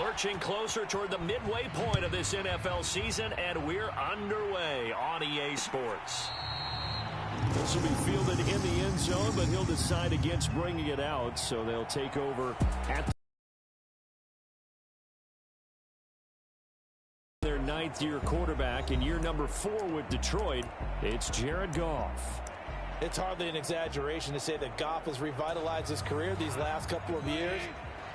Lurching closer toward the midway point of this NFL season, and we're underway on EA Sports. This will be fielded in the end zone, but he'll decide against bringing it out, so they'll take over at their ninth-year quarterback in year number 4 with Detroit. It's Jared Goff. It's hardly an exaggeration to say that Goff has revitalized his career these last couple of years,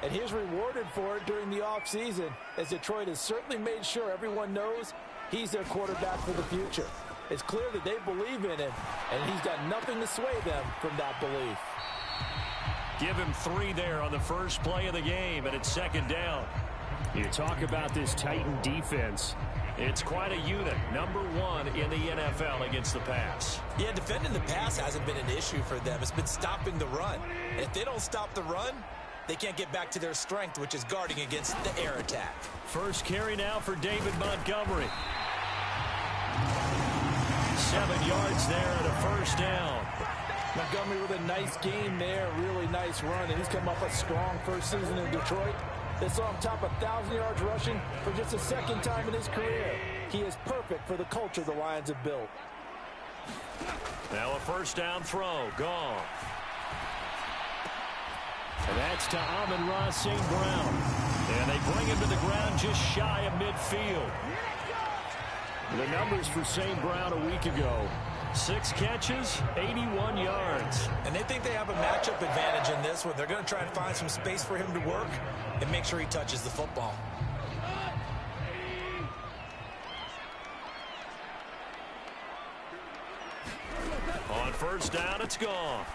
and he's rewarded for it during the offseason, as Detroit has certainly made sure everyone knows he's their quarterback for the future. It's clear that they believe in him, and he's done nothing to sway them from that belief. Give him 3 there on the first play of the game, and it's second down. You talk about this Titan defense. It's quite a unit, number 1 in the NFL against the pass. Yeah, defending the pass hasn't been an issue for them. It's been stopping the run. And if they don't stop the run, they can't get back to their strength, which is guarding against the air attack. First carry now for David Montgomery. 7 yards there and a first down. Montgomery with a nice game there, really nice run, and he's come off a strong first season in Detroit. They saw him top 1,000 yards rushing for just a second time in his career. He is perfect for the culture the Lions have built. Now a first down throw, gone. And that's to Amon-Ra St. Brown. And they bring him to the ground just shy of midfield. The numbers for St. Brown a week ago. 6 catches, 81 yards. And they think they have a matchup advantage in this one. They're going to try and find some space for him to work and make sure he touches the football. On first down, it's gone.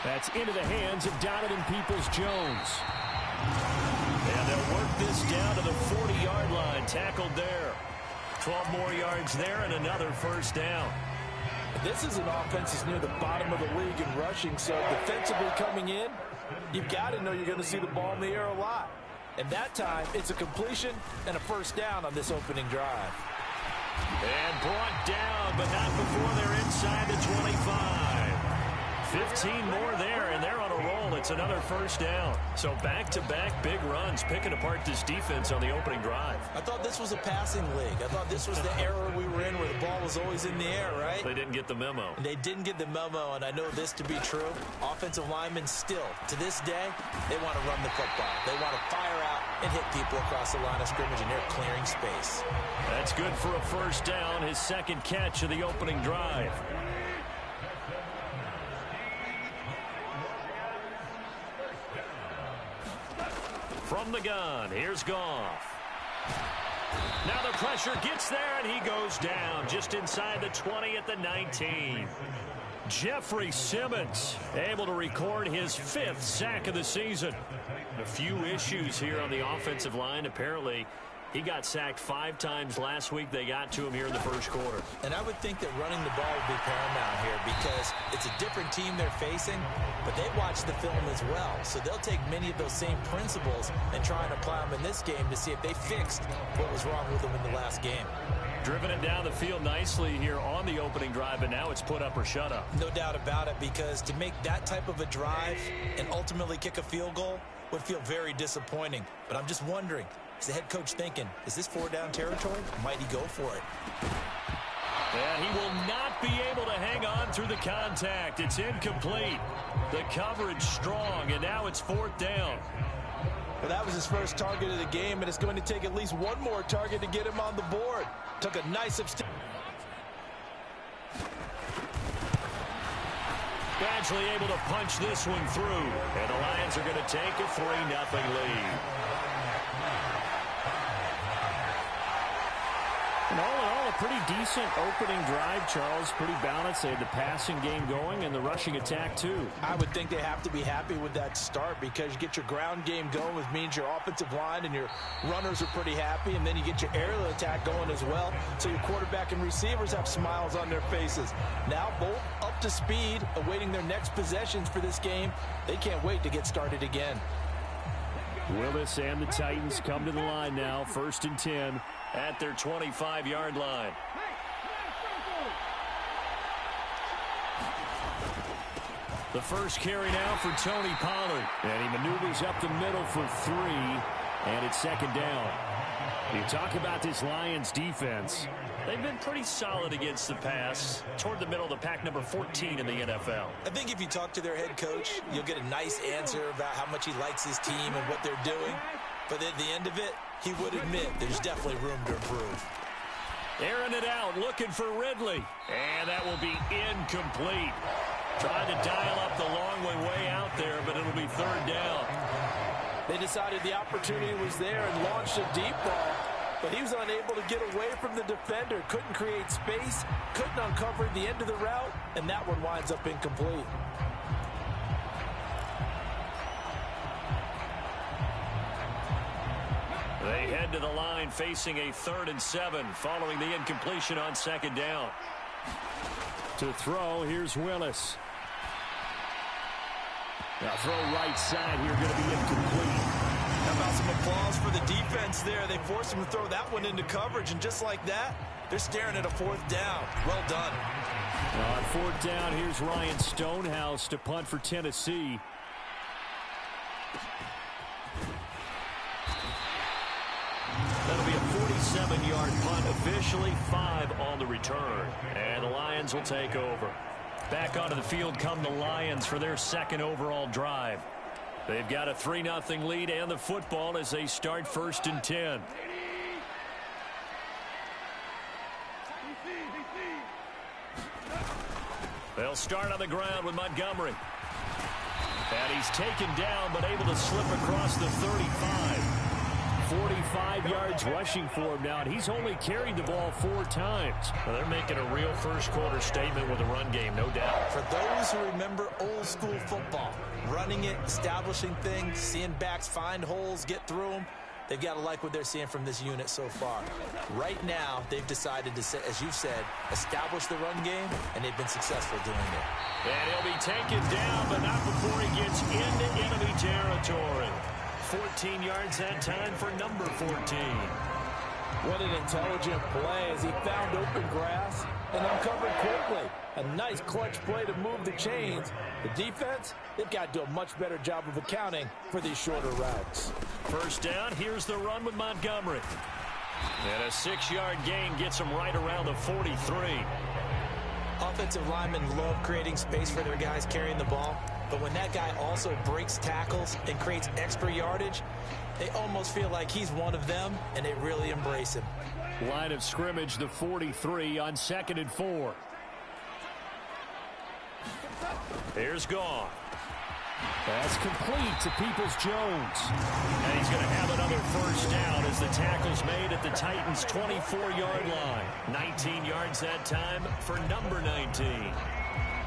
That's into the hands of Donovan Peoples-Jones. And they'll work this down to the 40-yard line. Tackled there. 12 more yards there and another first down. This is an offense that's near the bottom of the league in rushing, so defensively coming in, you've got to know you're going to see the ball in the air a lot. And that time, it's a completion and a first down on this opening drive. And brought down, but not before they're inside the 25. 15 more there, and they're on a roll. It's another first down. So back-to-back big runs, picking apart this defense on the opening drive. I thought this was a passing league. I thought this was the era we were in where the ball was always in the air, right? They didn't get the memo. They didn't get the memo, and I know this to be true. Offensive linemen still, to this day, they want to run the football. They want to fire out and hit people across the line of scrimmage, and they're clearing space. That's good for a first down, his second catch of the opening drive. From the gun, here's Goff. Now the pressure gets there, and he goes down just inside the 20 at the 19. Jeffrey Simmons able to record his 5th sack of the season. A few issues here on the offensive line. Apparently, he got sacked 5 times last week. They got to him here in the first quarter. And I would think that running the ball would be paramount here because it's a different team they're facing, but they watch the film as well. So they'll take many of those same principles and try and apply them in this game to see if they fixed what was wrong with them in the last game. Driven it down the field nicely here on the opening drive, and now it's put up or shut up. No doubt about it, because to make that type of a drive and ultimately kick a field goal would feel very disappointing. But I'm just wondering, is the head coach thinking, is this 4-down territory? Or might he go for it? And he will not be able to hang on through the contact. It's incomplete. The coverage strong, and now it's 4th down. Well, that was his first target of the game, and it's going to take at least one more target to get him on the board. Took a nice Badgley able to punch this one through, and the Lions are going to take a 3-0 lead. And all in all, a pretty decent opening drive, Charles. Pretty balanced. They had the passing game going and the rushing attack, too. I would think they have to be happy with that start because you get your ground game going, which means your offensive line and your runners are pretty happy, and then you get your aerial attack going as well, so your quarterback and receivers have smiles on their faces. Now both up to speed, awaiting their next possessions for this game. They can't wait to get started again. Willis and the Titans come to the line now, 1st and 10. At their 25-yard line. The first carry now for Tony Pollard. And he maneuvers up the middle for 3. And it's second down. You talk about this Lions defense. They've been pretty solid against the pass, toward the middle of the pack, number 14 in the NFL. I think if you talk to their head coach, you'll get a nice answer about how much he likes his team and what they're doing. But at the end of it, he would admit there's definitely room to improve. Airing it out, looking for Ridley. And that will be incomplete. Trying to dial up the long way out there, but it'll be third down. They decided the opportunity was there and launched a deep ball, but he was unable to get away from the defender, couldn't create space, couldn't uncover the end of the route, and that one winds up incomplete. They head to the line facing a 3rd and 7 following the incompletion on second down. To throw, here's Willis. Now throw right side here, going to be incomplete. How about some applause for the defense there? They forced him to throw that one into coverage, and just like that, they're staring at a 4th down. Well done. On 4th down, here's Ryan Stonehouse to punt for Tennessee. That'll be a 47-yard punt, officially 5 on the return. And the Lions will take over. Back onto the field come the Lions for their 2nd overall drive. They've got a 3-0 lead and the football as they start 1st and 10. They'll start on the ground with Montgomery. And he's taken down but able to slip across the 35. 45 yards rushing for him now, and he's only carried the ball 4 times. Well, they're making a real first-quarter statement with the run game, no doubt. For those who remember old-school football, running it, establishing things, seeing backs find holes, get through them, they've got to like what they're seeing from this unit so far. Right now, they've decided to, as you've said, establish the run game, and they've been successful doing it. And he'll be taken down, but not before he gets into enemy territory. 14 yards that time for number 14. What an intelligent play as he found open grass and uncovered quickly. A nice clutch play to move the chains. The defense, they've got to do a much better job of accounting for these shorter routes. First down, here's the run with Montgomery. And a 6-yard gain gets him right around the 43. Offensive linemen love creating space for their guys carrying the ball. But when that guy also breaks tackles and creates extra yardage, they almost feel like he's one of them, and they really embrace him. Line of scrimmage, the 43 on 2nd and 4. Here's Goff. That's complete to Peoples-Jones. And he's going to have another first down as the tackle's made at the Titans' 24-yard line. 19 yards that time for number 19.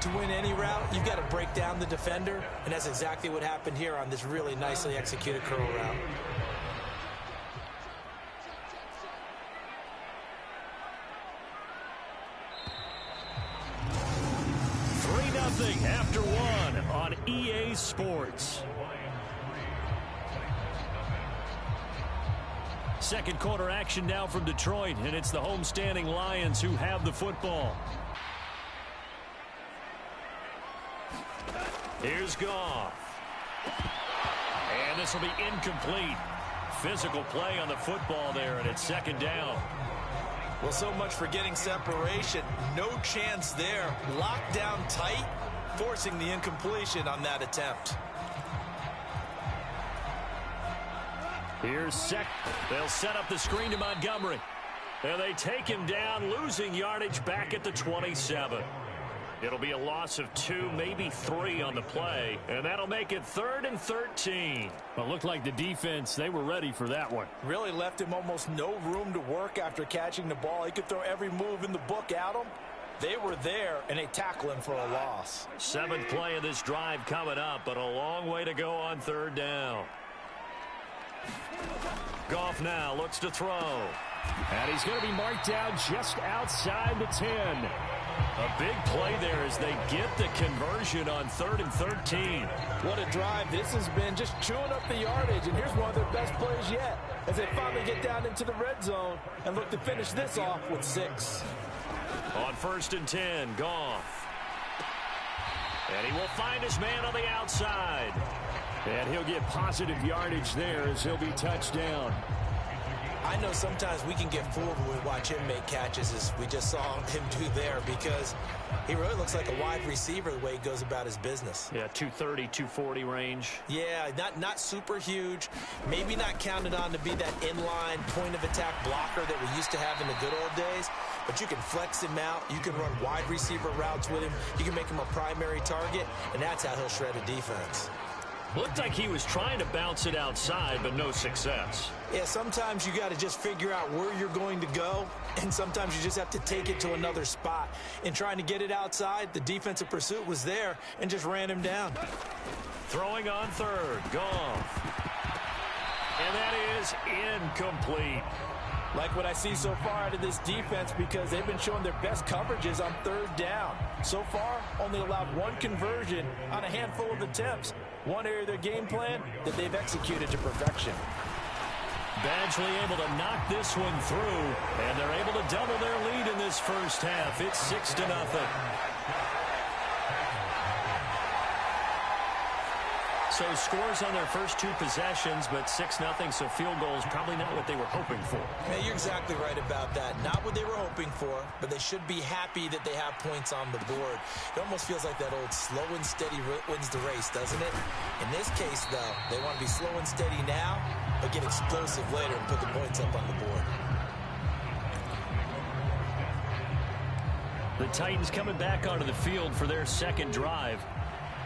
To win any route, you've got to break down the defender, and that's exactly what happened here on this really nicely executed curl route. After 1 on EA Sports. Second quarter action now from Detroit, and it's the homestanding Lions who have the football. Here's Goff. And this will be incomplete. Physical play on the football there, and it's 2nd down. Well, so much for getting separation. No chance there. Locked down tight, forcing the incompletion on that attempt. Here's they'll set up the screen to Montgomery. And they take him down, losing yardage back at the 27. It'll be a loss of 2, maybe 3 on the play, and that'll make it 3rd and 13. Well, it looked like the defense, they were ready for that one. Really left him almost no room to work after catching the ball. He could throw every move in the book at him. They were there, and they tackle him for a loss. 7th play of this drive coming up, but a long way to go on 3rd down. Goff now looks to throw. And he's going to be marked down just outside the 10. A big play there as they get the conversion on 3rd and 13. What a drive this has been, just chewing up the yardage. And here's one of their best plays yet as they finally get down into the red zone and look to finish this off with 6. On 1st and 10, Goff. And he will find his man on the outside. And he'll get positive yardage there as he'll be touched down. I know sometimes we can get fooled when we watch him make catches, as we just saw him do there, because he really looks like a wide receiver the way he goes about his business. Yeah, 230, 240 range. Yeah, not super huge. Maybe not counted on to be that inline point-of-attack blocker that we used to have in the good old days, but you can flex him out. You can run wide receiver routes with him. You can make him a primary target, and that's how he'll shred a defense. Looked like he was trying to bounce it outside, but no success. Yeah, sometimes you got to just figure out where you're going to go, and sometimes you just have to take it to another spot. In trying to get it outside, the defensive pursuit was there and just ran him down. Throwing on third, Goff. And that is incomplete. Like what I see so far out of this defense, because they've been showing their best coverages on third down. So far, only allowed one conversion on a handful of attempts. One area of their game plan that they've executed to perfection. Badgley able to knock this one through, and they're able to double their lead in this first half. It's 6-0. So scores on their first two possessions, but 6-0, so field goals probably not what they were hoping for. Yeah, you're exactly right about that. Not what they were hoping for, but they should be happy that they have points on the board. It almost feels like that old slow and steady wins the race, doesn't it? In this case, though, they want to be slow and steady now, but get explosive later and put the points up on the board. The Titans coming back onto the field for their second drive.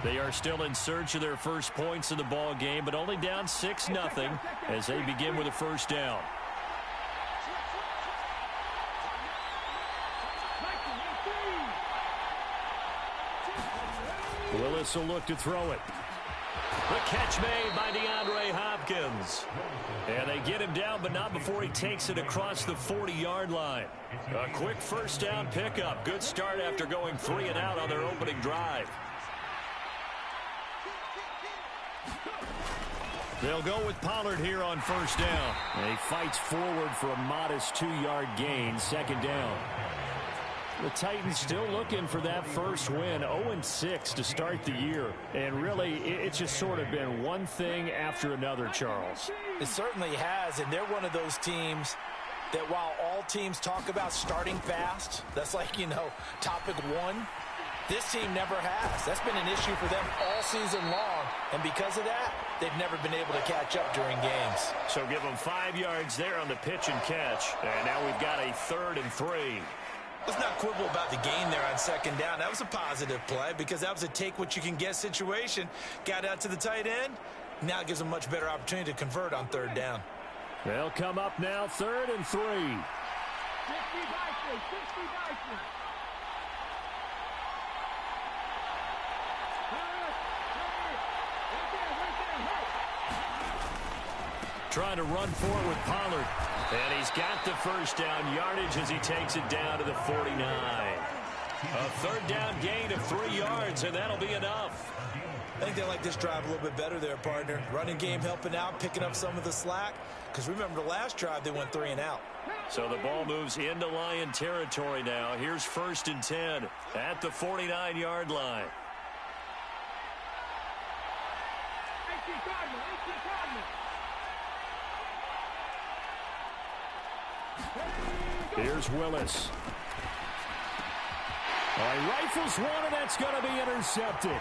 They are still in search of their first points in the ball game, but only down 6-0 as they begin with a first down. Willis will look to throw it. The catch made by DeAndre Hopkins. And they get him down, but not before he takes it across the 40-yard line. A quick first down pickup. Good start after going 3 and out on their opening drive. They'll go with Pollard here on first down. And he fights forward for a modest 2-yard gain, second down. The Titans still looking for that first win, 0-6 to start the year. And really, it's just sort of been one thing after another, Charles. It certainly has, and they're one of those teams that while all teams talk about starting fast, that's like, topic one, this team never has. That's been an issue for them all season long, and because of that, they've never been able to catch up during games. So give them 5 yards there on the pitch and catch, and now we've got a 3rd and 3. Let's not quibble about the gain there on second down. That was a positive play because that was a take-what-you-can-get situation. Got out to the tight end. Now it gives them a much better opportunity to convert on third down. They'll come up now, 3rd and 3. Trying to run forward with Pollard. And he's got the first down yardage as he takes it down to the 49. A third down gain of 3 yards, and that'll be enough. I think they like this drive a little bit better there, partner. Running game helping out, picking up some of the slack. Because remember, the last drive, they went 3 and out. So the ball moves into Lion territory now. Here's 1st and 10 at the 49-yard line. Here's Willis. Rifles one, and that's going to be intercepted.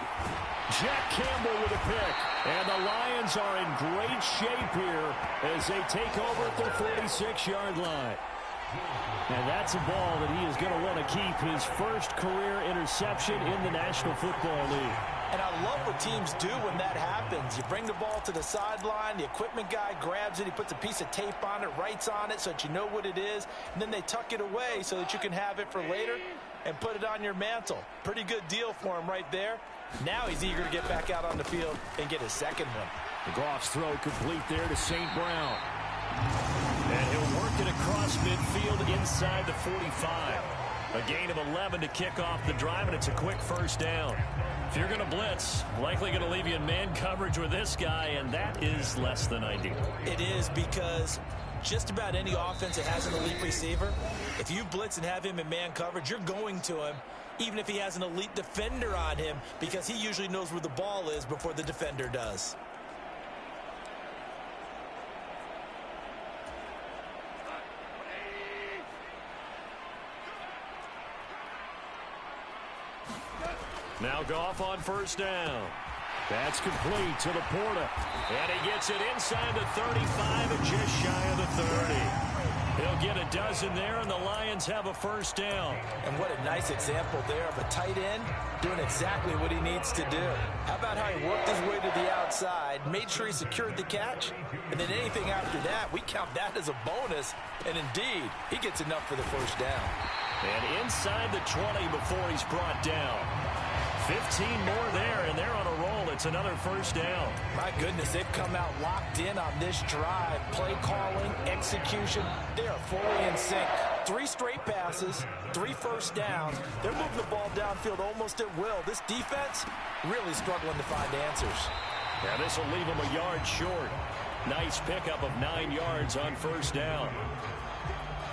Jack Campbell with a pick. And the Lions are in great shape here as they take over at their 46-yard line. And that's a ball that he is going to want to keep, his first career interception in the National Football League. And I love what teams do when that happens. You bring the ball to the sideline, the equipment guy grabs it, he puts a piece of tape on it, writes on it so that you know what it is, and then they tuck it away so that you can have it for later and put it on your mantle. Pretty good deal for him right there. Now he's eager to get back out on the field and get his second one. The Goff's throw complete there to St. Brown. And he'll work it across midfield inside the 45. A gain of 11 to kick off the drive, and it's a quick first down. If you're going to blitz, likely going to leave you in man coverage with this guy, and that is less than ideal. It is, because just about any offense that has an elite receiver, if you blitz and have him in man coverage, you're going to him, even if he has an elite defender on him, because he usually knows where the ball is before the defender does. Now Goff on first down. That's complete to Laporta. And he gets it inside the 35 and just shy of the 30. He'll get a dozen there, and the Lions have a first down. And what a nice example there of a tight end doing exactly what he needs to do. How about how he worked his way to the outside, made sure he secured the catch, and then anything after that, we count that as a bonus. And indeed, he gets enough for the first down. And inside the 20 before he's brought down. 15 more there, and they're on a roll. It's another first down. My goodness, they've come out locked in on this drive. Play calling, execution, they are fully in sync. 3 straight passes, 3 first downs. They're moving the ball downfield almost at will. This defense really struggling to find answers. Now this will leave them a yard short. Nice pickup of 9 yards on first down.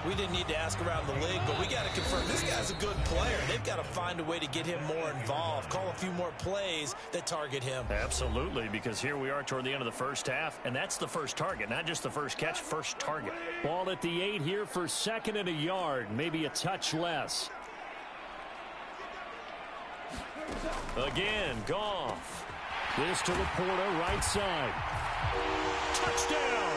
We didn't need to ask around the league, but we got to confirm this guy's a good player. They've got to find a way to get him more involved, call a few more plays that target him. Absolutely, because here we are toward the end of the first half, and that's the first target, not just the first catch, first target. Ball at the 8 here for 2nd and a yard, maybe a touch less. Again, Goff. This to Laporta, right side. Touchdown!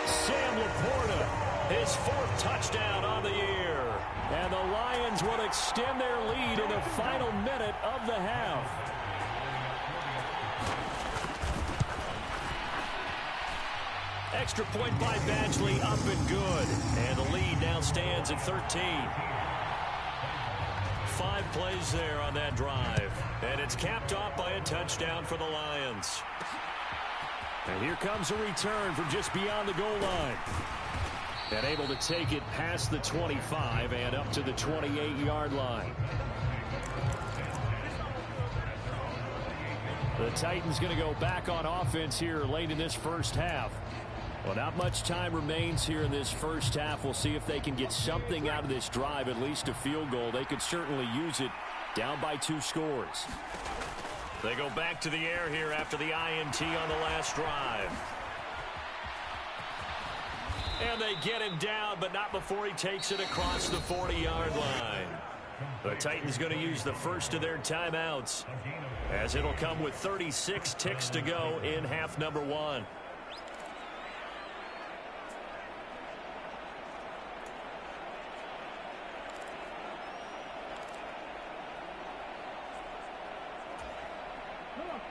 Sam Laporta. His 4th touchdown on the year. And the Lions will extend their lead in the final minute of the half. Extra point by Badgley, up and good. And the lead now stands at 13. 5 plays there on that drive. And it's capped off by a touchdown for the Lions. And here comes a return from just beyond the goal line. And able to take it past the 25 and up to the 28-yard line. The Titans going to go back on offense here late in this first half. Well, not much time remains here in this first half. We'll see if they can get something out of this drive, at least a field goal. They could certainly use it down by 2 scores. They go back to the air here after the INT on the last drive. And they get him down, but not before he takes it across the 40-yard line. The Titans going to use the first of their timeouts, as it'll come with 36 ticks to go in half number 1.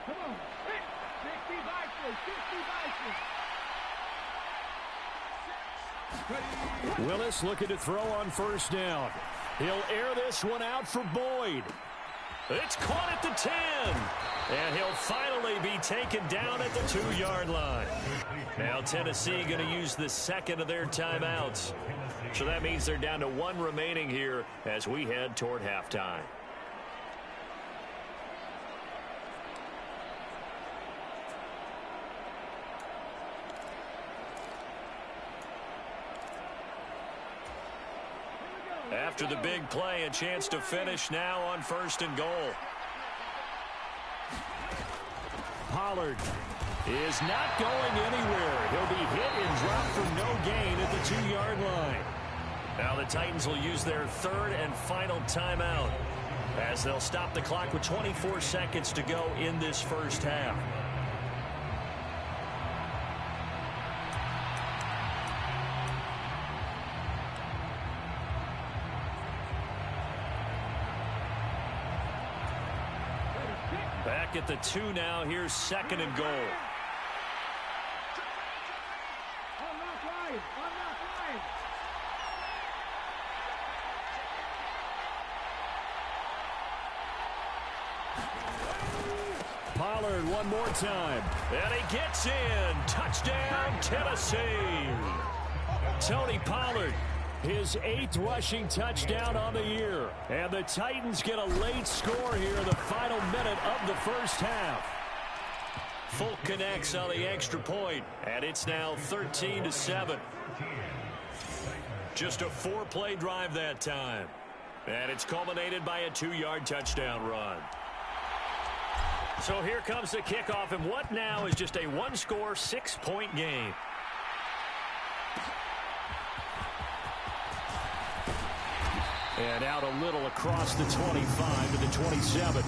Come on. 60 Vikings, 60 Vikings. Willis looking to throw on first down. He'll air this one out for Boyd. It's caught at the 10. And he'll finally be taken down at the 2-yard line. Now Tennessee going to use the second of their timeouts. So that means they're down to 1 remaining here as we head toward halftime. After the big play, a chance to finish now on 1st and goal. Pollard is not going anywhere. He'll be hit and dropped for no gain at the 2-yard line. Now the Titans will use their 3rd and final timeout, as they'll stop the clock with 24 seconds to go in this first half. Back at the 2 now. Here's 2nd and goal. Pollard one more time. And he gets in. Touchdown, Tennessee. Tony Pollard, his 8th rushing touchdown on the year. And the Titans get a late score here in the final minute of the first half. Fulk connects on the extra point, and it's now 13-7. Just a 4-play drive that time. And it's culminated by a 2-yard touchdown run. So here comes the kickoff, and what now is just a 1-score, 6-point game. And out a little across the 25 to the 27.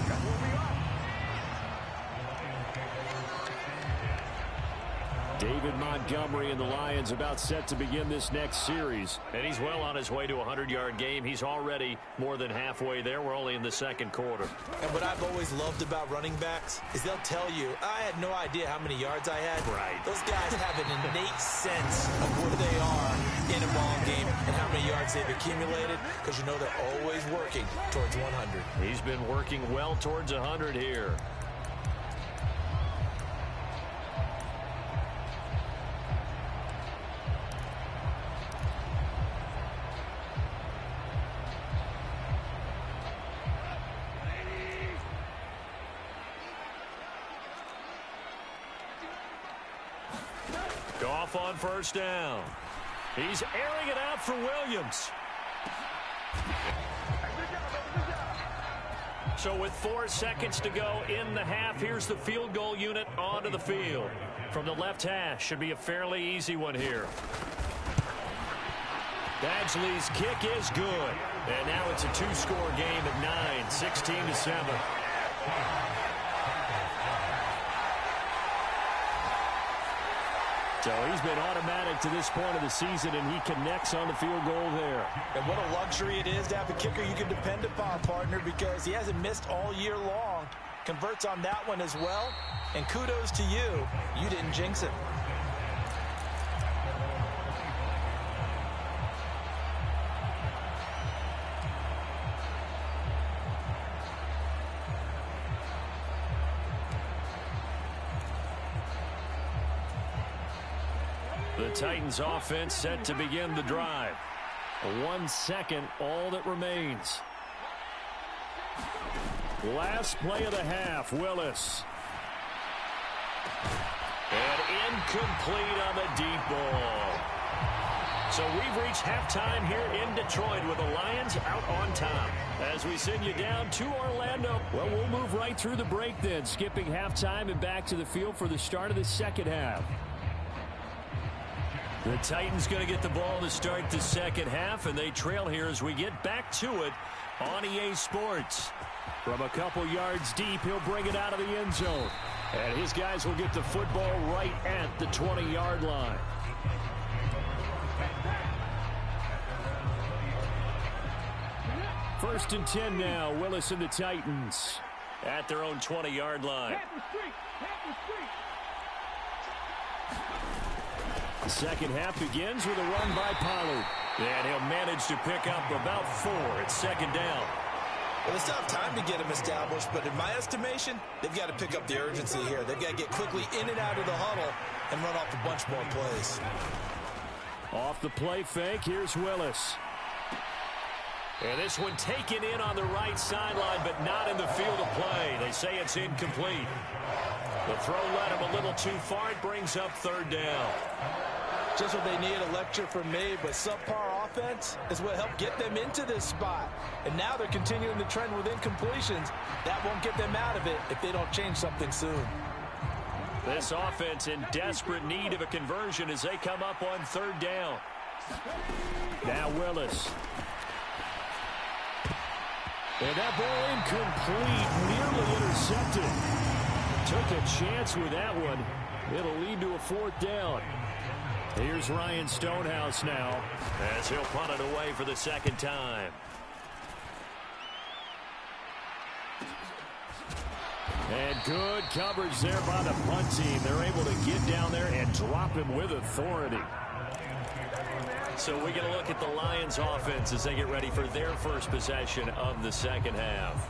David Montgomery and the Lions about set to begin this next series. And he's well on his way to a 100-yard game. He's already more than halfway there. We're only in the second quarter. And what I've always loved about running backs is they'll tell you, I had no idea how many yards I had. Right. Those guys have an innate sense of where they are in a ball game and how many yards they've accumulated, because you know they're always working towards 100. He's been working well towards 100 here. Goff on first down. He's airing it out for Williams. So with 4 seconds to go in the half, here's the field goal unit onto the field. From the left hash, should be a fairly easy one here. Badgley's kick is good. And now it's a two-score game at 9, 16-7. So he's been automatic to this point of the season, and he connects on the field goal there. And what a luxury it is to have a kicker you can depend upon, partner, because he hasn't missed all year long. Converts on that one as well. And kudos to you. You didn't jinx it. The Titans offense set to begin the drive. 1 second, all that remains. Last play of the half, Willis. And incomplete on the deep ball. So we've reached halftime here in Detroit with the Lions out on top. As we send you down to Orlando. Well, we'll move right through the break then, skipping halftime and back to the field for the start of the second half. The Titans going to get the ball to start the second half, and they trail here as we get back to it on EA Sports. From a couple yards deep, he'll bring it out of the end zone. And his guys will get the football right at the 20-yard line. First and 10 now, Willis and the Titans at their own 20-yard line. The second half begins with a run by Pollard. And he'll manage to pick up about 4 at second down. Well, they still have time to get him established, but in my estimation, they've got to pick up the urgency here. They've got to get quickly in and out of the huddle and run off a bunch more plays. Off the play fake, here's Willis. And this one taken in on the right sideline, but not in the field of play. They say it's incomplete. The throw led him a little too far. It brings up third down. Just what they need, a lecture from me, but subpar offense is what helped get them into this spot. And now they're continuing the trend with incompletions. That won't get them out of it if they don't change something soon. This offense in desperate need of a conversion as they come up on third down. Now Willis. And that ball incomplete, nearly intercepted. Took a chance with that one. It'll lead to a fourth down. Here's Ryan Stonehouse now, as he'll punt it away for the second time. And good coverage there by the punt team. They're able to get down there and drop him with authority. So we get a look at the Lions offense as they get ready for their first possession of the second half.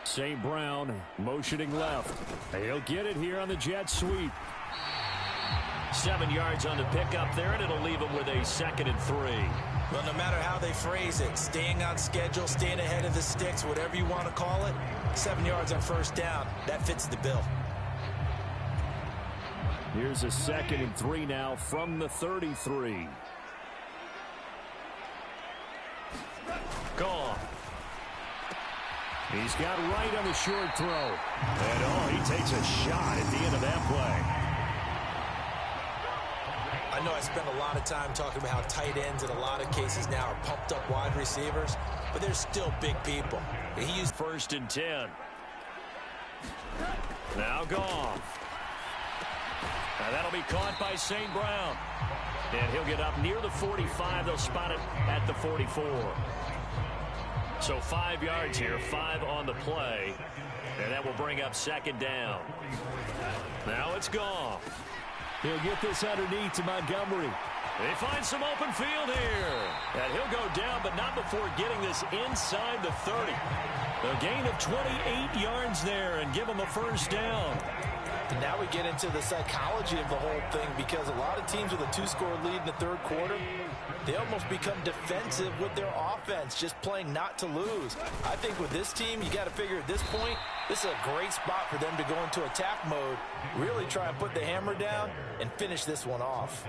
St. Brown motioning left. He'll get it here on the jet sweep. 7 yards on the pickup there, and it'll leave him with a 2nd and 3. Well, no matter how they phrase it, staying on schedule, staying ahead of the sticks, whatever you want to call it, 7 yards on first down, that fits the bill. Here's a 2nd and 3 now from the 33. Gone. He's got right on the short throw. And he takes a shot at the end of that play. know I spend a lot of time talking about how tight ends in a lot of cases now are pumped up wide receivers, but they're still big people. He used 1st and 10. Now Goff. And that'll be caught by St. Brown. And he'll get up near the 45. They'll spot it at the 44. So 5 yards here, 5 on the play. And that will bring up 2nd down. Now it's Goff. He'll get this underneath to Montgomery. They find some open field here. And he'll go down, but not before getting this inside the 30. A gain of 28 yards there and give him a 1st down. And now we get into the psychology of the whole thing, because a lot of teams with a 2-score lead in the 3rd quarter, they almost become defensive with their offense, just playing not to lose. I think with this team, you got to figure at this point, this is a great spot for them to go into attack mode, really try and put the hammer down and finish this one off.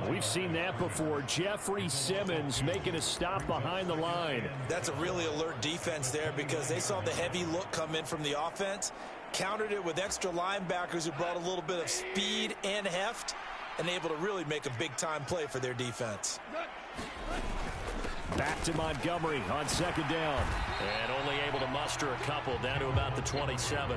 We've seen that before. Jeffrey Simmons making a stop behind the line. That's a really alert defense there, because they saw the heavy look come in from the offense, countered it with extra linebackers who brought a little bit of speed and heft, and able to really make a big-time play for their defense. Back to Montgomery on 2nd down. And only able to muster a couple down to about the 27.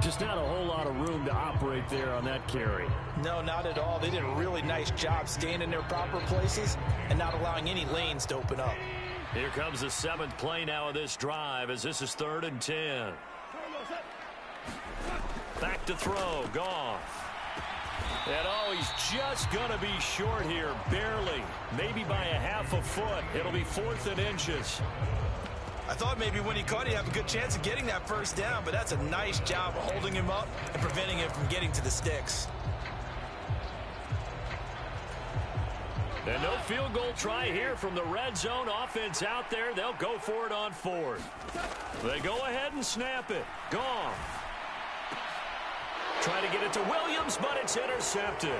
Just not a whole lot of room to operate there on that carry. No, not at all. They did a really nice job staying in their proper places and not allowing any lanes to open up. Here comes the 7th play now of this drive, as this is 3rd and 10. Back to throw, Goff. And he's just going to be short here, barely. Maybe by a half a foot. It'll be 4th and inches. I thought maybe when he caught, he'd have a good chance of getting that 1st down, but that's a nice job of holding him up and preventing him from getting to the sticks. And no field goal try here from the red zone. Offense out there. They'll go for it on 4th. They go ahead and snap it. Goff. Trying to get it to Williams, but it's intercepted.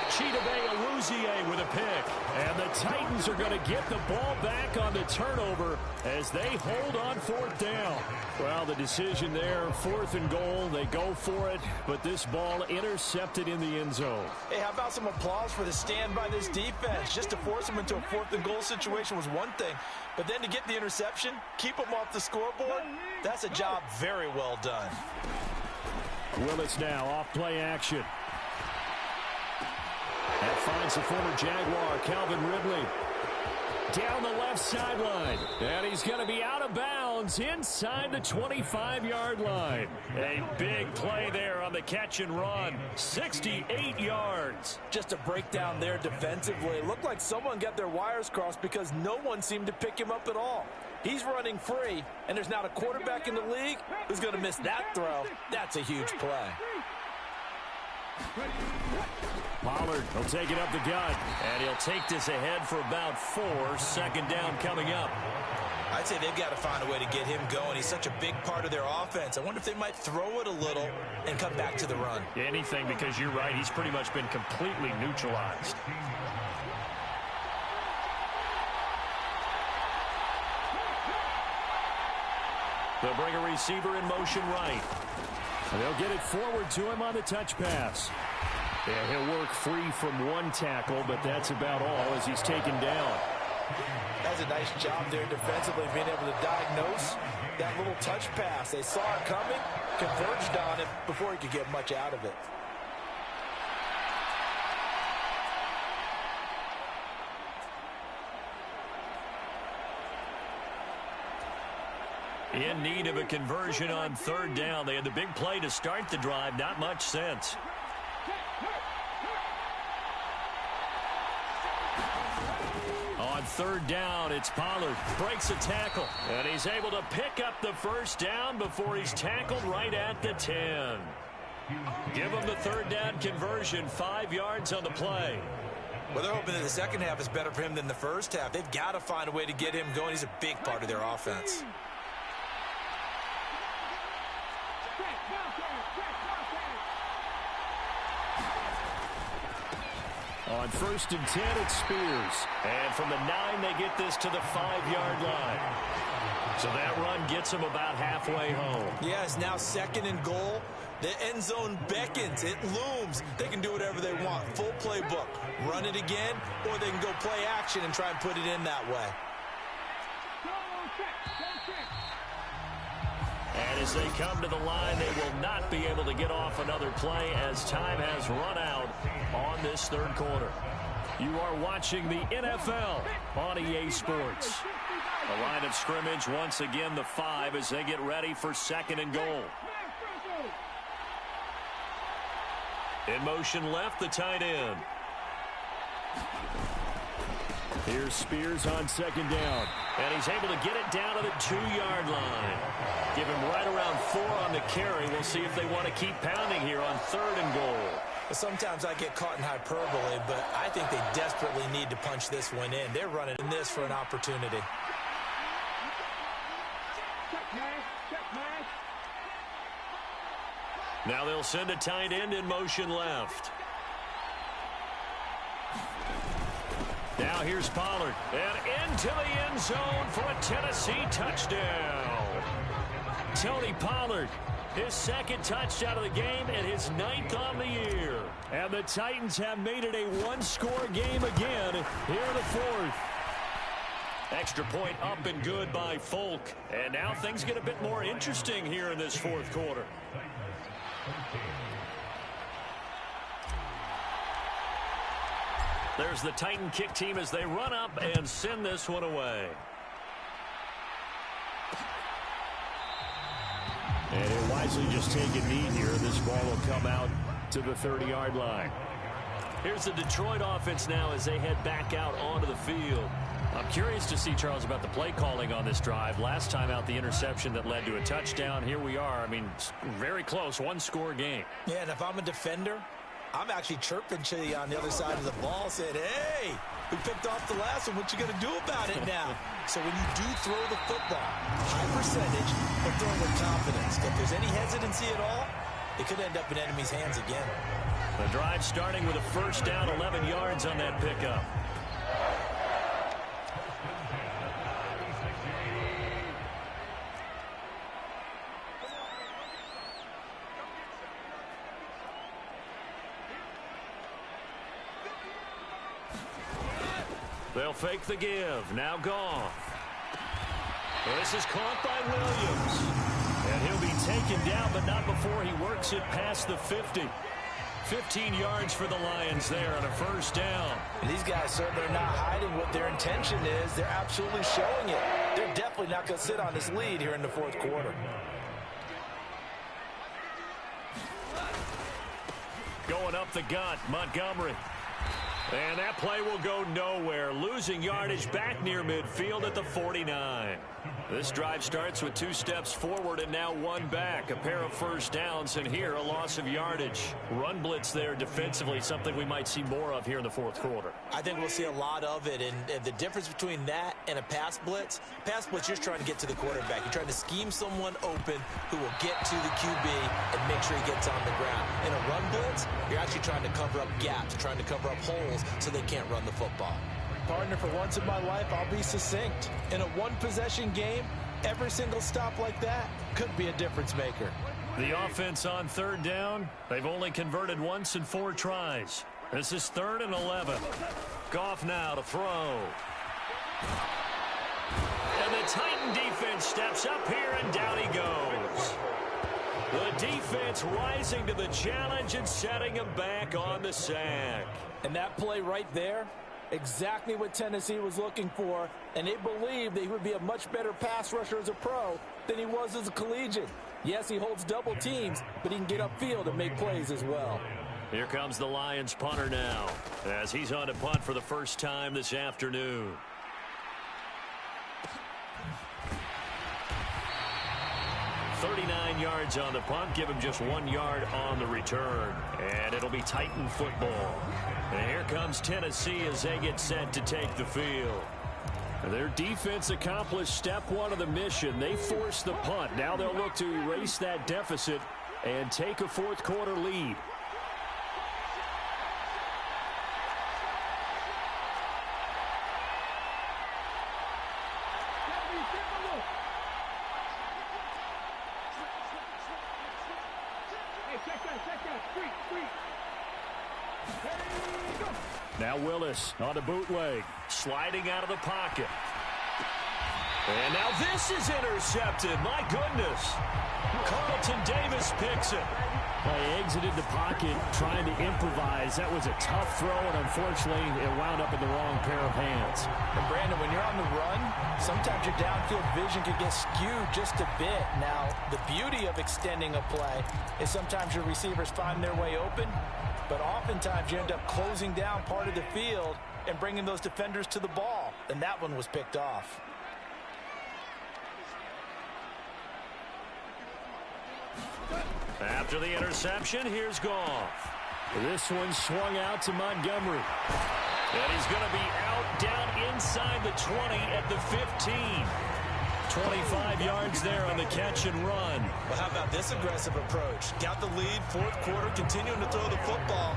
Chidobe Awuzie with a pick. And the Titans are going to get the ball back on the turnover as they hold on 4th down. Well, the decision there, 4th and goal. They go for it, but this ball intercepted in the end zone. Hey, how about some applause for the stand by this defense? Just to force them into a 4th and goal situation was one thing, but then to get the interception, keep them off the scoreboard, that's a job very well done. Willis now off play action. That finds the former Jaguar, Calvin Ridley. Down the left sideline. And he's going to be out of bounds inside the 25-yard line. A big play there on the catch and run. 68 yards. Just a breakdown there defensively. It looked like someone got their wires crossed because no one seemed to pick him up at all. He's running free, and there's not a quarterback in the league who's going to miss that throw. That's a huge play. Pollard will take it up the gut. And he'll take this ahead for about 4. 2nd down coming up. I'd say they've got to find a way to get him going. He's such a big part of their offense. I wonder if they might throw it a little and come back to the run. Anything, because you're right. He's pretty much been completely neutralized. They'll bring a receiver in motion right. And they'll get it forward to him on the touch pass. Yeah, he'll work free from one tackle, but that's about all as he's taken down. That's a nice job there defensively, being able to diagnose that little touch pass. They saw it coming, converged on it before he could get much out of it. In need of a conversion on 3rd down. They had the big play to start the drive. Not much sense. On 3rd down, it's Pollard. Breaks a tackle. And he's able to pick up the 1st down before he's tackled right at the 10. Give him the 3rd down conversion. 5 yards on the play. Well, they're hoping that the second half is better for him than the first half. They've got to find a way to get him going. He's a big part of their offense. On 1st and 10, it's Spears. And from the 9, they get this to the 5-yard line. So that run gets them about halfway home. Yeah, it's now 2nd and goal. The end zone beckons. It looms. They can do whatever they want. Full playbook. Run it again, or they can go play action and try and put it in that way. And as they come to the line, they will not be able to get off another play as time has run out on this third quarter. You are watching the NFL on EA Sports. The line of scrimmage, once again, the 5 as they get ready for second and goal. In motion left, the tight end. Here's Spears on second down. And he's able to get it down to the 2-yard line. Give him right around 4 on the carry. We'll see if they want to keep pounding here on third and goal. Sometimes I get caught in hyperbole, but I think they desperately need to punch this one in. They're running in this for an opportunity. Now they'll send a tight end in motion left. Now here's Pollard. And into the end zone for a Tennessee touchdown. Tony Pollard, his second touchdown of the game and his 9th on the year. And the Titans have made it a one-score game again here in the fourth. Extra point up and good by Folk. And now things get a bit more interesting here in this fourth quarter. There's the Titan kick team as they run up and send this one away. And he'll wisely just take a knee here. This ball will come out to the 30-yard line. Here's the Detroit offense now as they head back out onto the field. I'm curious to see, Charles, about the play calling on this drive. Last time out, the interception that led to a touchdown. Here we are. I mean, very close, one-score game. Yeah, and if I'm a defender, I'm actually chirping to you on the other side of the ball, saying, hey, we picked off the last one. What you going to do about it now? So when you do throw the football, high percentage, but throw with confidence. If there's any hesitancy at all, it could end up in enemy's hands again. The drive starting with a first down, 11 yards on that pickup. They'll fake the give. Now Goff. This is caught by Williams. And he'll be taken down, but not before he works it past the 50. 15 yards for the Lions there on a first down. And these guys, sir, they're not hiding what their intention is. They're absolutely showing it. They're definitely not going to sit on this lead here in the fourth quarter. Going up the gut, Montgomery. And that play will go nowhere. Losing yardage back near midfield at the 49. This drive starts with 2 steps forward and now 1 back. A pair of first downs, and here a loss of yardage. Run blitz there defensively, something we might see more of here in the fourth quarter. I think we'll see a lot of it, and the difference between that and a pass blitz, you're just trying to get to the quarterback. You're trying to scheme someone open who will get to the QB and make sure he gets on the ground. In a run blitz, you're actually trying to cover up gaps, trying to cover up holes so they can't run the football. Partner, for once in my life, I'll be succinct. In a one-possession game, every single stop like that could be a difference maker. The offense on third down, they've only converted once in 4 tries. This is 3rd and 11. Goff now to throw. And the Titan defense steps up here, and down he goes. The defense rising to the challenge and setting him back on the sack. And that play right there, exactly what Tennessee was looking for, and they believed that he would be a much better pass rusher as a pro than he was as a collegiate. Yes, he holds double teams, but he can get upfield and make plays as well. Here comes the Lions punter now, as he's on to punt for the first time this afternoon. "39 yards on the punt, give him just 1 yard on the return. And it'll be Titan football. And here comes Tennessee as they get set to take the field. Their defense accomplished step 1 of the mission. They forced the punt. Now they'll look to erase that deficit and take a fourth quarter lead. Now Willis on the bootleg. Sliding out of the pocket. And now this is intercepted. My goodness. Carlton Davis picks it. Well, he exited the pocket trying to improvise. That was a tough throw, and unfortunately, it wound up in the wrong pair of hands. And Brandon, when you're on the run, sometimes your downfield vision can get skewed just a bit. Now, the beauty of extending a play is sometimes your receivers find their way open, but oftentimes you end up closing down part of the field and bringing those defenders to the ball, and that one was picked off. After the interception, here's Goff. This one swung out to Montgomery. And he's going to be out down inside the 20 at the 15. 25 yards there on the catch and run. Well, how about this aggressive approach? Got the lead, fourth quarter, continuing to throw the football.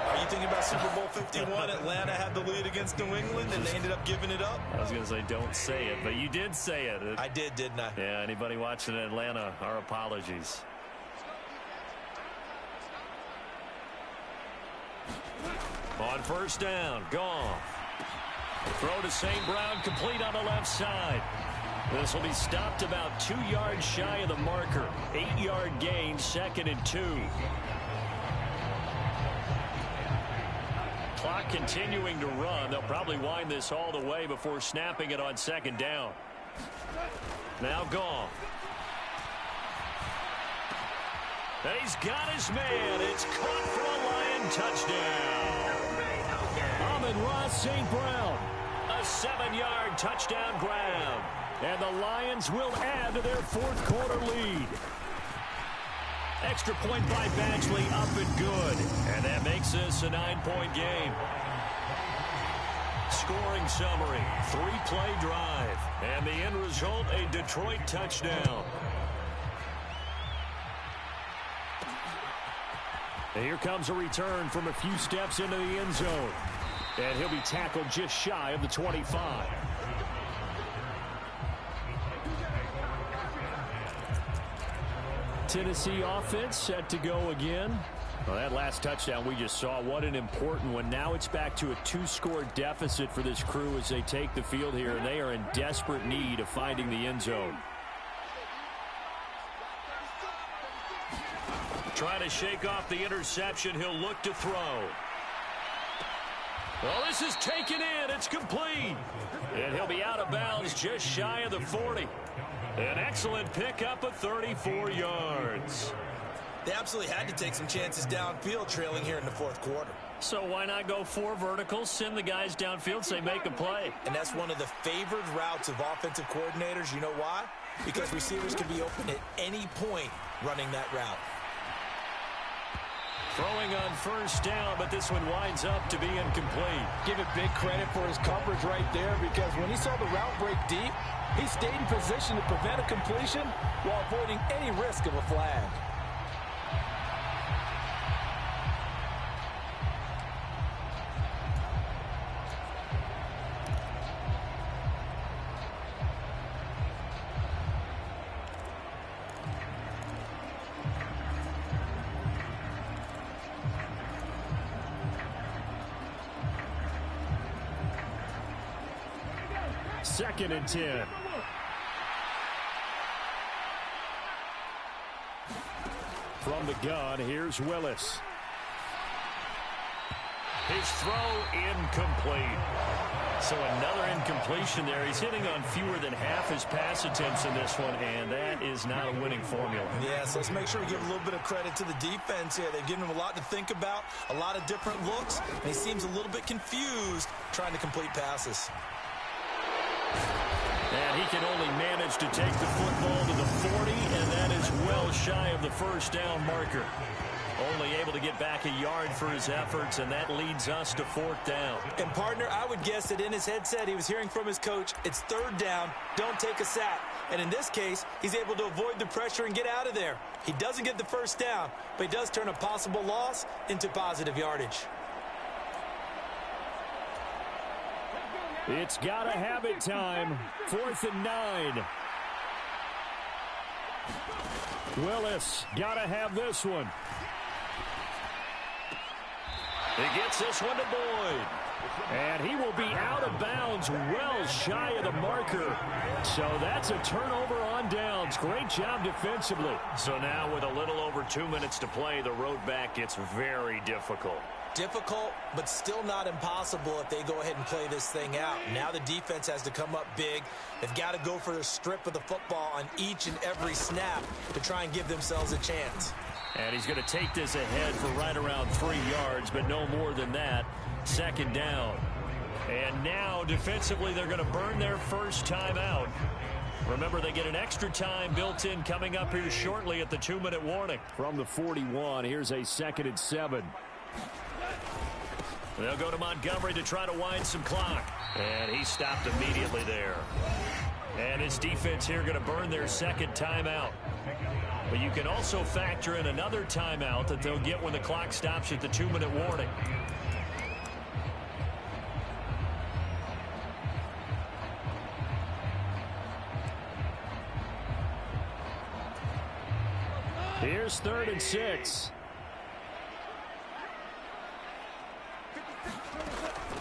Are you thinking about Super Bowl 51? Atlanta had the lead against New England, and they ended up giving it up? I was going to say don't say it, but you did say it. I did, didn't I? Yeah, anybody watching Atlanta, our apologies. On first down, Goff. Throw to St. Brown, complete on the left side. This will be stopped about 2 yards shy of the marker. 8-yard gain, 2nd and 2. Clock continuing to run. They'll probably wind this all the way before snapping it on 2nd down. Now Goff. And he's got his man. It's caught for a Lion touchdown. Amon-Ra St. Brown. A 7-yard touchdown grab. And the Lions will add to their fourth quarter lead. Extra point by Badgley, up and good. And that makes this a 9-point game. Scoring summary, 3-play drive. And the end result, a Detroit touchdown. And here comes a return from a few steps into the end zone. And he'll be tackled just shy of the 25. Tennessee offense set to go again. Well, that last touchdown we just saw, what an important one. Now it's back to a 2-score deficit for this crew as they take the field here, and they are in desperate need of finding the end zone. Trying to shake off the interception. He'll look to throw. Well, this is taken in. It's complete. And he'll be out of bounds just shy of the 40. An excellent pickup of 34 yards. They absolutely had to take some chances downfield trailing here in the fourth quarter. So why not go 4 verticals, send the guys downfield, say make a play? And that's one of the favored routes of offensive coordinators. You know why? Because receivers can be open at any point running that route. Throwing on first down, but this one winds up to be incomplete. Give it big credit for his coverage right there, because when he saw the route break deep, he stayed in position to prevent a completion while avoiding any risk of a flag. Second and 10. From the gun, here's Willis. His throw incomplete. So another incompletion there. He's hitting on fewer than half his pass attempts in this one, and that is not a winning formula. Yeah, so let's make sure we give a little bit of credit to the defense here. They've given him a lot to think about, a lot of different looks, and he seems a little bit confused trying to complete passes. And he can only manage to take the football to the 40, and that is well shy of the first down marker. Only able to get back a yard for his efforts, and that leads us to fourth down. And, partner, I would guess that in his headset he was hearing from his coach, it's third down, don't take a sack. And in this case, he's able to avoid the pressure and get out of there. He doesn't get the first down, but he does turn a possible loss into positive yardage. It's gotta have it time. 4th and 9. Willis gotta have this one. He gets this one to Boyd. And he will be out of bounds, well shy of the marker. So that's a turnover on downs. Great job defensively. So now with a little over 2 minutes to play, the road back gets very difficult. Difficult, but still not impossible if they go ahead and play this thing out. Now the defense has to come up big. They've got to go for the strip of the football on each and every snap to try and give themselves a chance. And he's going to take this ahead for right around 3 yards, but no more than that. Second down. And now defensively they're going to burn their first timeout. Remember, they get an extra time built in coming up here shortly at the 2-minute warning. From the 41, here's a 2nd and 7. They'll go to Montgomery to try to wind some clock. And he stopped immediately there. And his defense here going to burn their second timeout. But you can also factor in another timeout that they'll get when the clock stops at the 2-minute warning. Here's 3rd and 6.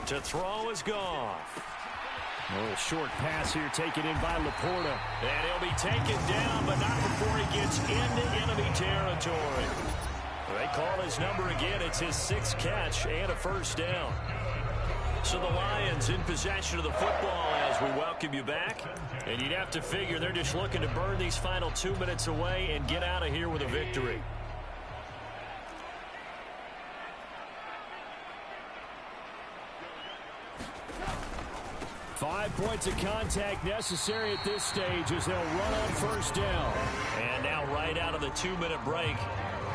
To throw is Goff. A little short pass here taken in by Laporta. And he'll be taken down, but not before he gets into enemy territory. They call his number again. It's his 6th catch and a first down. So the Lions in possession of the football as we welcome you back. And you'd have to figure they're just looking to burn these final 2 minutes away and get out of here with a victory. Five points of contact necessary at this stage as they'll run on first down. And now right out of the 2-minute break,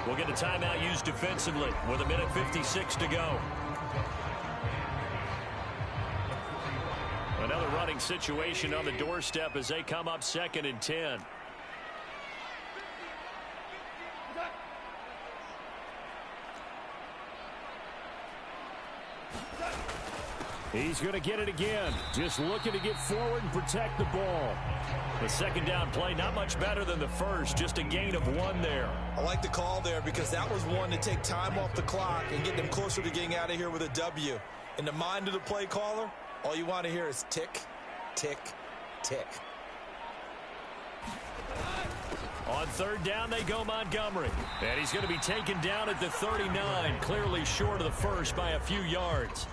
we'll get a timeout used defensively with 1:56 to go. Another running situation on the doorstep as they come up 2nd and 10. He's going to get it again. Just looking to get forward and protect the ball. The second down play, not much better than the first. Just a gain of 1 there. I like the call there because that was one to take time off the clock and get them closer to getting out of here with a W. In the mind of the play caller, all you want to hear is tick, tick, tick. On 3rd down, they go Montgomery. And he's going to be taken down at the 39, clearly short of the first by a few yards.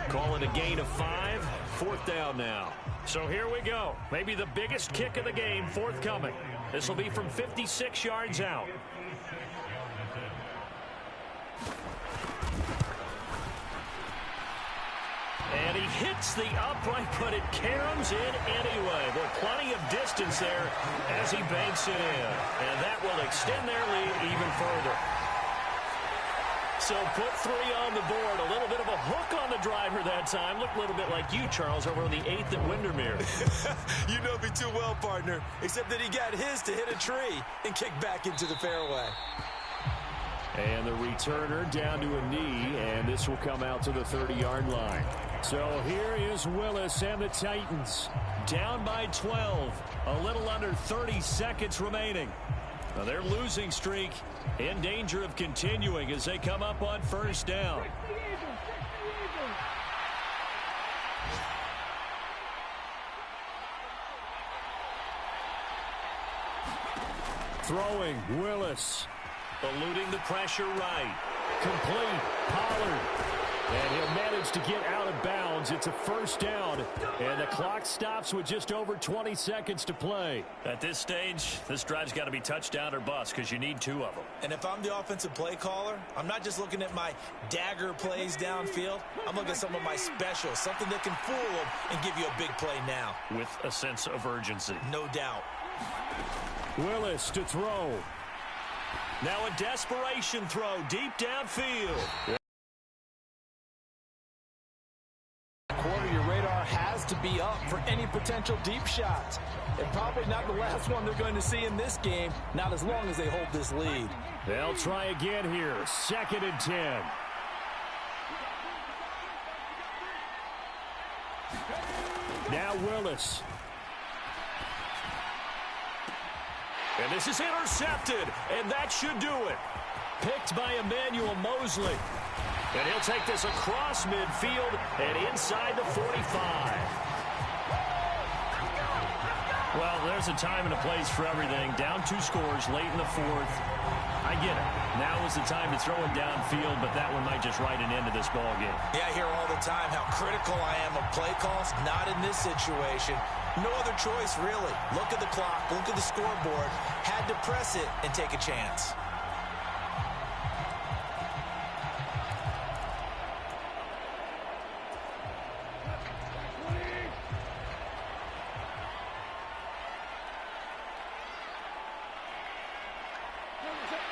Call it a gain of 5, 4th down now. So here we go. Maybe the biggest kick of the game forthcoming. This will be from 56 yards out. And he hits the upright, but it caroms in anyway. There's plenty of distance there as he banks it in. And that will extend their lead even further. So put 3 on the board. A little bit of a hook on the driver that time. Looked a little bit like you, Charles, over on the 8th at Windermere. You know me too well, partner. Except that he got his to hit a tree and kick back into the fairway. And the returner down to a knee, and this will come out to the 30-yard line. So here is Willis and the Titans. Down by 12. A little under 30 seconds remaining. Now their losing streak in danger of continuing as they come up on first down. Throwing, Willis. Eluding the pressure right. Complete, Pollard. And he'll manage to get out of bounds. It's a first down. And the clock stops with just over 20 seconds to play. At this stage, this drive's got to be touchdown or bust because you need 2 of them. And if I'm the offensive play caller, I'm not just looking at my dagger plays downfield. I'm looking at some of my specials, something that can fool them and give you a big play now. With a sense of urgency. No doubt. Willis to throw. Now a desperation throw deep downfield. Your radar has to be up for any potential deep shots. And probably not the last one they're going to see in this game, not as long as they hold this lead. They'll try again here. 2nd and 10. Now Willis. And this is intercepted, and that should do it. Picked by Emmanuel Mosley. And he'll take this across midfield and inside the 45. Well, there's a time and a place for everything. Down 2 scores late in the 4th. I get it. Now is the time to throw it downfield, but that one might just write an end to this ball game. Yeah, I hear all the time how critical I am of play calls. Not in this situation. No other choice, really. Look at the clock. Look at the scoreboard. Had to press it and take a chance.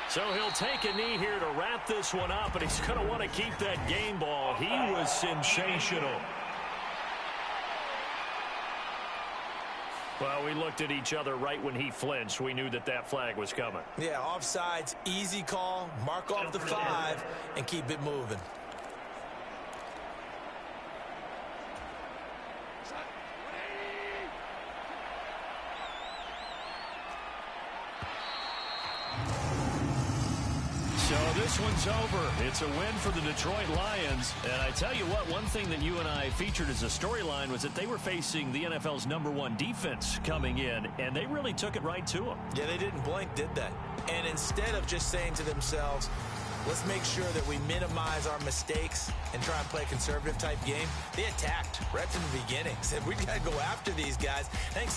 So he'll take a knee here to wrap this one up, and he's going to want to keep that game ball. He was sensational. Well, we looked at each other right when he flinched. We knew that that flag was coming. Yeah, offsides, easy call, mark off the 5, and keep it moving. So this one's over. It's a win for the Detroit Lions. And I tell you what, one thing that you and I featured as a storyline was that they were facing the NFL's #1 defense coming in, and they really took it right to them. Yeah, they didn't blink, did they? And instead of just saying to themselves, let's make sure that we minimize our mistakes and try and play a conservative type game, they attacked right from the beginning. Said, we got to go after these guys. I think